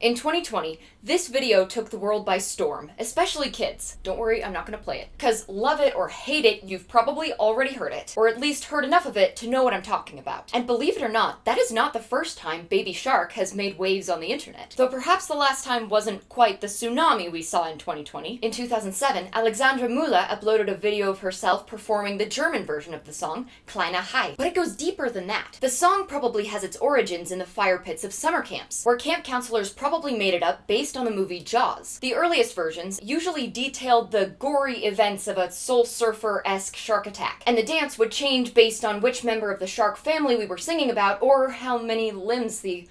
In 2020, this video took the world by storm, especially kids. Don't worry, I'm not gonna play it. Cause love it or hate it, you've probably already heard it, or at least heard enough of it to know what I'm talking about. And believe it or not, that is not the first time Baby Shark has made waves on the internet. Though perhaps the last time wasn't quite the tsunami we saw in 2020. In 2007, Alexandra Müller uploaded a video of herself performing the German version of the song, Kleiner Hai. But it goes deeper than that. The song probably has its origins in the fire pits of summer camps, where camp counselors probably made it up based on the movie Jaws. The earliest versions usually detailed the gory events of a Soul Surfer-esque shark attack, and the dance would change based on which member of the shark family we were singing about, or how many limbs the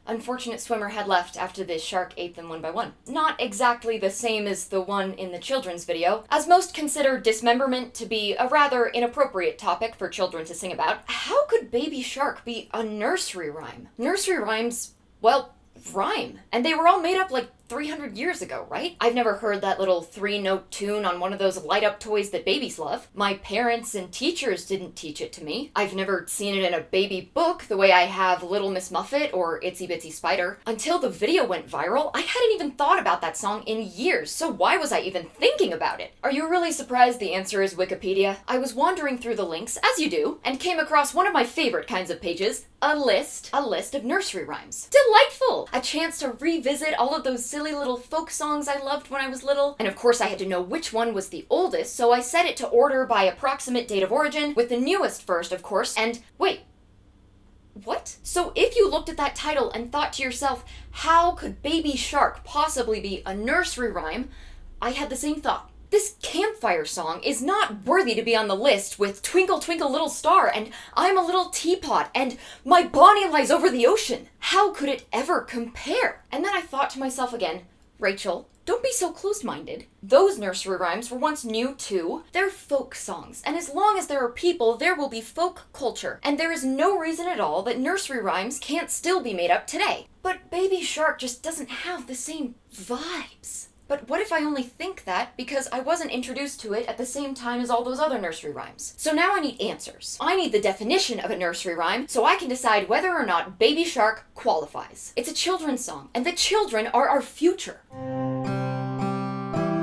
unfortunate swimmer had left after the shark ate them one by one. Not exactly the same as the one in the children's video, as most consider dismemberment to be a rather inappropriate topic for children to sing about. How could Baby Shark be a nursery rhyme? Nursery rhymes, well, rhyme. And they were all made up like 300 years ago, right? I've never heard that little 3-note tune on one of those light-up toys that babies love. My parents and teachers didn't teach it to me. I've never seen it in a baby book the way I have Little Miss Muffet or Itsy Bitsy Spider. Until the video went viral, I hadn't even thought about that song in years, so why was I even thinking about it? Are you really surprised the answer is Wikipedia? I was wandering through the links, as you do, and came across one of my favorite kinds of pages, a list of nursery rhymes. Delightful! A chance to revisit all of those silly little folk songs I loved when I was little. And of course I had to know which one was the oldest, so I set it to order by approximate date of origin, with the newest first, of course, and wait. What? So if you looked at that title and thought to yourself, how could Baby Shark possibly be a nursery rhyme? I had the same thought. This campfire song is not worthy to be on the list with Twinkle Twinkle Little Star and I'm a Little Teapot and My Bonnie Lies Over the Ocean. How could it ever compare? And then I thought to myself again, Rachel, don't be so closed-minded. Those nursery rhymes were once new too. They're folk songs, and as long as there are people, there will be folk culture. And there is no reason at all that nursery rhymes can't still be made up today. But Baby Shark just doesn't have the same vibes. But what if I only think that because I wasn't introduced to it at the same time as all those other nursery rhymes? So now I need answers. I need the definition of a nursery rhyme so I can decide whether or not Baby Shark qualifies. It's a children's song, and the children are our future.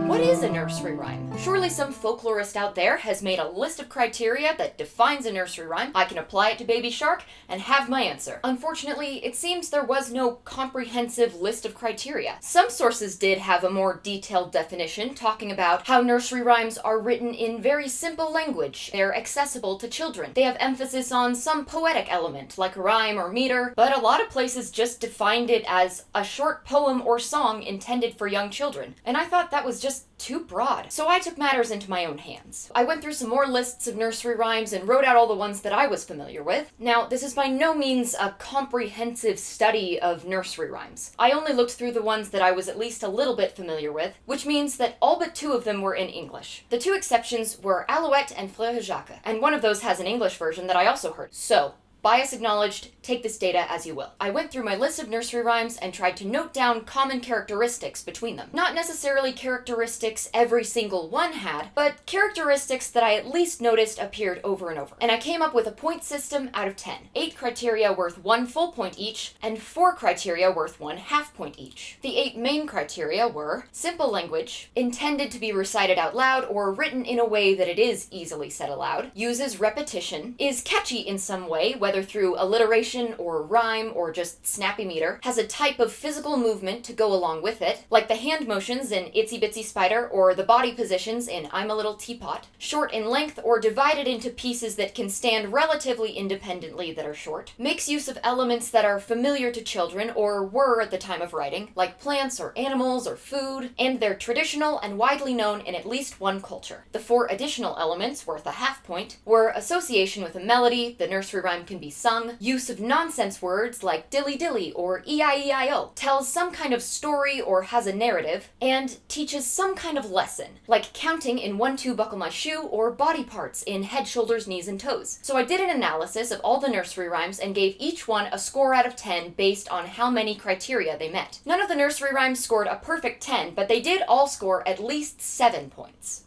What is a nursery rhyme? Surely some folklorist out there has made a list of criteria that defines a nursery rhyme. I can apply it to Baby Shark and have my answer. Unfortunately, it seems there was no comprehensive list of criteria. Some sources did have a more detailed definition, talking about how nursery rhymes are written in very simple language. They're accessible to children. They have emphasis on some poetic element, like rhyme or meter, but a lot of places just defined it as a short poem or song intended for young children. And I thought that was just too broad. So I took matters into my own hands. I went through some more lists of nursery rhymes and wrote out all the ones that I was familiar with. Now, this is by no means a comprehensive study of nursery rhymes. I only looked through the ones that I was at least a little bit familiar with, which means that all but 2 of them were in English. The 2 exceptions were Alouette and Fleur Jacques, and one of those has an English version that I also heard. So, bias acknowledged, take this data as you will. I went through my list of nursery rhymes and tried to note down common characteristics between them. Not necessarily characteristics every single one had, but characteristics that I at least noticed appeared over and over. And I came up with a point system out of 10. 8 criteria worth 1 full point each, and 4 criteria worth 1 half point each. The 8 main criteria were simple language, intended to be recited out loud or written in a way that it is easily said aloud, uses repetition, is catchy in some way, whether through alliteration or rhyme or just snappy meter, has a type of physical movement to go along with it, like the hand motions in Itsy Bitsy Spider or the body positions in I'm a Little Teapot, short in length or divided into pieces that can stand relatively independently that are short, makes use of elements that are familiar to children or were at the time of writing, like plants or animals or food, and they're traditional and widely known in at least one culture. The 4 additional elements, worth a half point, were association with a melody, the nursery rhyme can be sung, use of nonsense words like dilly dilly or E-I-E-I-O, tells some kind of story or has a narrative, and teaches some kind of lesson, like counting in 1, 2, buckle my shoe, or body parts in head, shoulders, knees, and toes. So I did an analysis of all the nursery rhymes and gave each one a score out of 10 based on how many criteria they met. None of the nursery rhymes scored a perfect 10, but they did all score at least 7 points.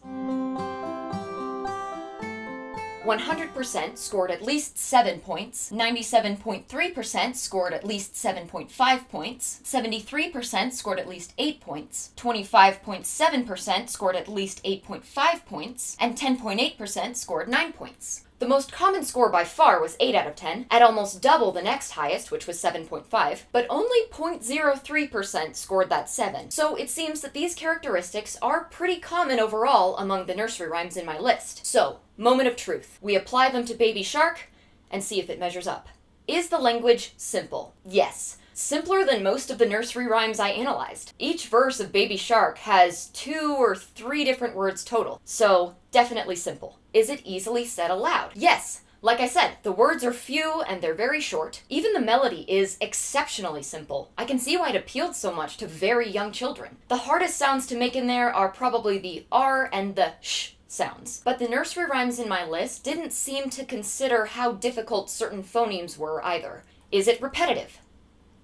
100% scored at least 7 points, 97.3% scored at least 7.5 points, 73% scored at least 8 points, 25.7% scored at least 8.5 points, and 10.8% scored 9 points. The most common score by far was 8 out of 10, at almost double the next highest, which was 7.5, but only 0.03% scored that 7. So it seems that these characteristics are pretty common overall among the nursery rhymes in my list. So, moment of truth. We apply them to Baby Shark and see if it measures up. Is the language simple? Yes. Simpler than most of the nursery rhymes I analyzed. Each verse of Baby Shark has 2 or 3 different words total, so definitely simple. Is it easily said aloud? Yes. Like I said, the words are few and they're very short. Even the melody is exceptionally simple. I can see why it appealed so much to very young children. The hardest sounds to make in there are probably the R and the sh sounds. But the nursery rhymes in my list didn't seem to consider how difficult certain phonemes were either. Is it repetitive?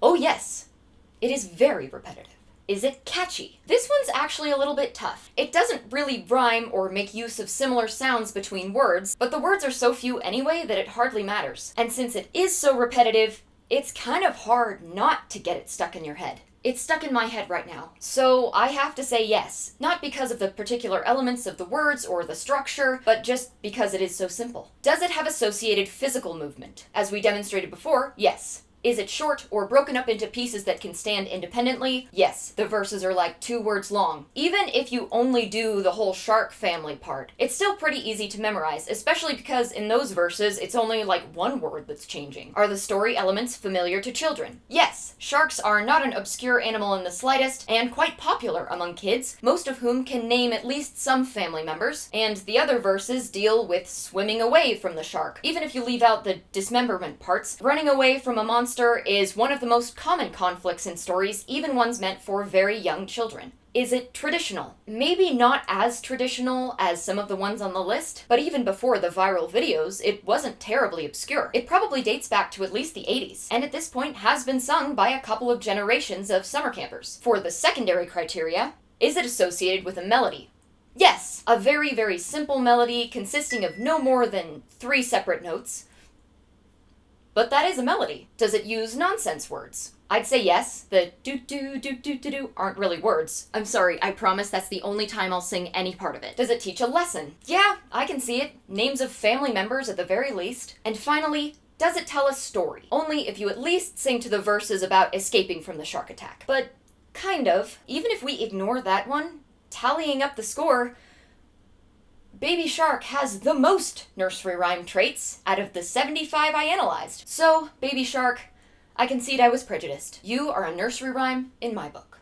Oh yes, it is very repetitive. Is it catchy? This one's actually a little bit tough. It doesn't really rhyme or make use of similar sounds between words, but the words are so few anyway that it hardly matters. And since it is so repetitive, it's kind of hard not to get it stuck in your head. It's stuck in my head right now. So I have to say yes. Not because of the particular elements of the words or the structure, but just because it is so simple. Does it have associated physical movement? As we demonstrated before, yes. Is it short or broken up into pieces that can stand independently? Yes, the verses are like 2 words long. Even if you only do the whole shark family part, it's still pretty easy to memorize, especially because in those verses, it's only like 1 word that's changing. Are the story elements familiar to children? Yes, sharks are not an obscure animal in the slightest, and quite popular among kids, most of whom can name at least some family members, and the other verses deal with swimming away from the shark. Even if you leave out the dismemberment parts, running away from a monster is one of the most common conflicts in stories, even ones meant for very young children. Is it traditional? Maybe not as traditional as some of the ones on the list, but even before the viral videos, it wasn't terribly obscure. It probably dates back to at least the 80s, and at this point has been sung by a couple of generations of summer campers. For the secondary criteria, is it associated with a melody? Yes, a very, very simple melody consisting of no more than 3 separate notes. But that is a melody. Does it use nonsense words? I'd say yes. The do-do-do-do-do-do aren't really words. I'm sorry, I promise that's the only time I'll sing any part of it. Does it teach a lesson? Yeah, I can see it. Names of family members at the very least. And finally, does it tell a story? Only if you at least sing to the verses about escaping from the shark attack. But kind of. Even if we ignore that one, tallying up the score, Baby Shark has the most nursery rhyme traits out of the 75 I analyzed. So, Baby Shark, I concede I was prejudiced. You are a nursery rhyme in my book.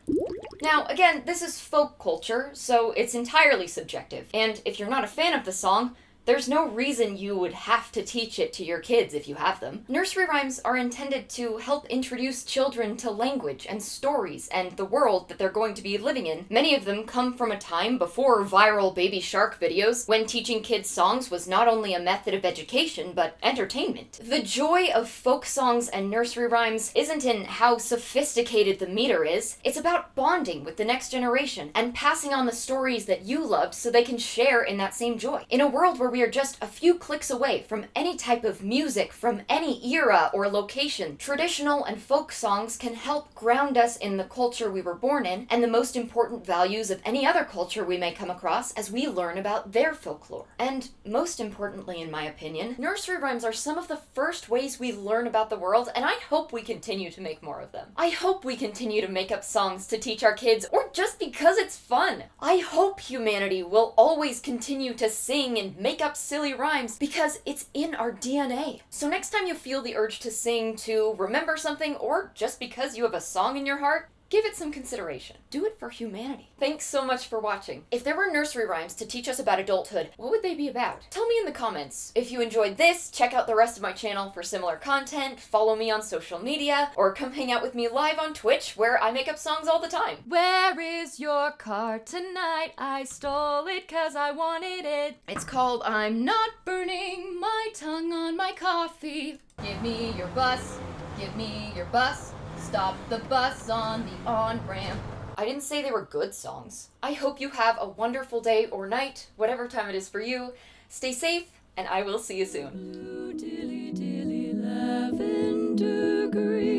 Now, again, this is folk culture, so it's entirely subjective. And if you're not a fan of the song, there's no reason you would have to teach it to your kids if you have them. Nursery rhymes are intended to help introduce children to language and stories and the world that they're going to be living in. Many of them come from a time before viral Baby Shark videos, when teaching kids songs was not only a method of education, but entertainment. The joy of folk songs and nursery rhymes isn't in how sophisticated the meter is, it's about bonding with the next generation and passing on the stories that you loved so they can share in that same joy. In a world where we are just a few clicks away from any type of music from any era or location, traditional and folk songs can help ground us in the culture we were born in and the most important values of any other culture we may come across as we learn about their folklore. And most importantly, in my opinion, nursery rhymes are some of the first ways we learn about the world, and I hope we continue to make more of them. I hope we continue to make up songs to teach our kids, or just because it's fun. I hope humanity will always continue to sing and make up silly rhymes because it's in our DNA. So next time you feel the urge to sing to remember something, or just because you have a song in your heart, give it some consideration. Do it for humanity. Thanks so much for watching. If there were nursery rhymes to teach us about adulthood, what would they be about? Tell me in the comments. If you enjoyed this, check out the rest of my channel for similar content, follow me on social media, or come hang out with me live on Twitch, where I make up songs all the time. Where is your car tonight? I stole it 'cause I wanted it. It's called I'm Not Burning My Tongue on My Coffee. Give me your bus. Give me your bus. Stop the bus on the on-ramp. I didn't say they were good songs. I hope you have a wonderful day or night, whatever time it is for you. Stay safe, and I will see you soon. Blue, dilly, dilly, lavender green.